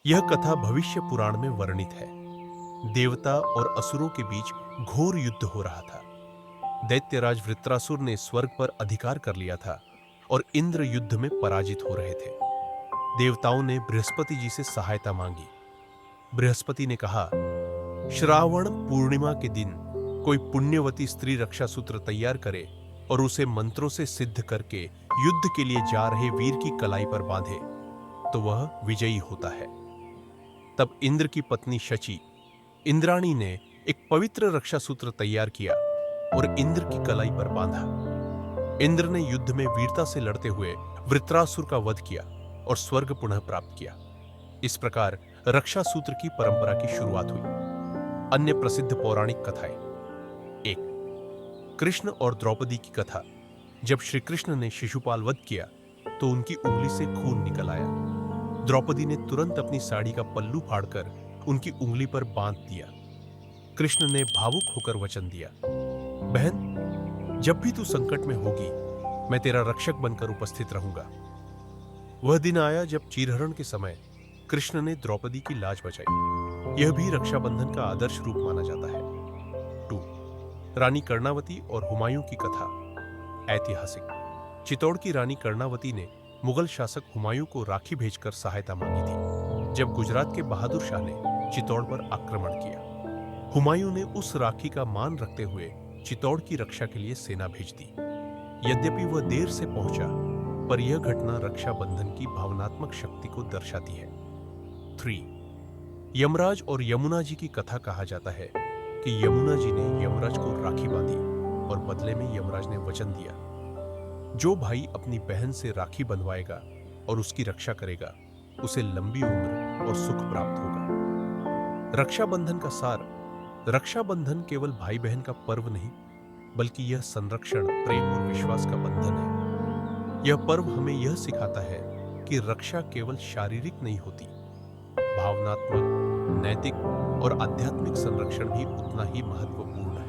यह कथा भविष्य पुराण में वर्णित है। देवता और असुरों के बीच घोर युद्ध हो रहा था। दैत्यराज वृत्रासुर ने स्वर्ग पर अधिकार कर लिया था और इंद्र युद्ध में पराजित हो रहे थे। देवताओं ने बृहस्पति जी से सहायता मांगी। बृहस्पति ने कहा, श्रावण पूर्णिमा के दिन कोई पुण्यवती स्त्री रक्षा सूत्र तैयार करे और उसे मंत्रों से सिद्ध करके युद्ध के लिए जा रहे वीर की कलाई पर बांधे तो वह विजयी होता है। तब इंद्र की पत्नी शची, इंद्राणी ने एक पवित्र रक्षा सूत्र तैयार किया और इंद्र की कलाई पर बांधा। इंद्र ने युद्ध में वीरता से लड़ते हुए वृत्रासुर का वध किया और स्वर्ग पुनः प्राप्त किया। इस प्रकार रक्षा सूत्र की परंपरा की शुरुआत हुई। अन्य प्रसिद्ध पौराणिक कथाएं। 1. कृष्ण और द्रौपदी की कथा। जब श्री कृष्ण ने शिशुपाल वध किया तो उनकी उंगली से खून निकल आया। द्रौपदी ने तुरंत अपनी साड़ी का पल्लू फाड़कर उनकी उंगली पर बांध दिया। कृष्ण ने भावुक होकर वचन दिया, बहन, जब भी तू संकट में होगी मैं तेरा रक्षक बनकर उपस्थित रहूंगा। वह दिन आया जब चीरहरण के समय कृष्ण ने द्रौपदी की लाज बचाई। यह भी रक्षाबंधन का आदर्श रूप माना जाता है। 2. रानी कर्णावती और हुमायूं की कथा। ऐतिहासिक। चित्तौड़ की रानी कर्णावती ने मुगल शासक हुमायूं को राखी भेजकर सहायता मांगी थी जब गुजरात के बहादुर शाह ने चित्तौड़ पर आक्रमण किया। हुमायूं ने उस राखी का मान रखते हुए चित्तौड़ की रक्षा के लिए सेना भेज दी। यद्यपि वह देर से पहुंचा, पर यह घटना रक्षाबंधन की भावनात्मक शक्ति को दर्शाती है। 3. यमराज और यमुना जी की कथा। कहा जाता है कि यमुना जी ने यमराज को राखी बांधी और बदले में यमराज ने वचन दिया, जो भाई अपनी बहन से राखी बंधवाएगा और उसकी रक्षा करेगा उसे लंबी उम्र और सुख प्राप्त होगा। रक्षाबंधन का सार। रक्षाबंधन केवल भाई बहन का पर्व नहीं, बल्कि यह संरक्षण, प्रेम और विश्वास का बंधन है। यह पर्व हमें यह सिखाता है कि रक्षा केवल शारीरिक नहीं होती, भावनात्मक, नैतिक और आध्यात्मिक संरक्षण भी उतना ही महत्वपूर्ण है।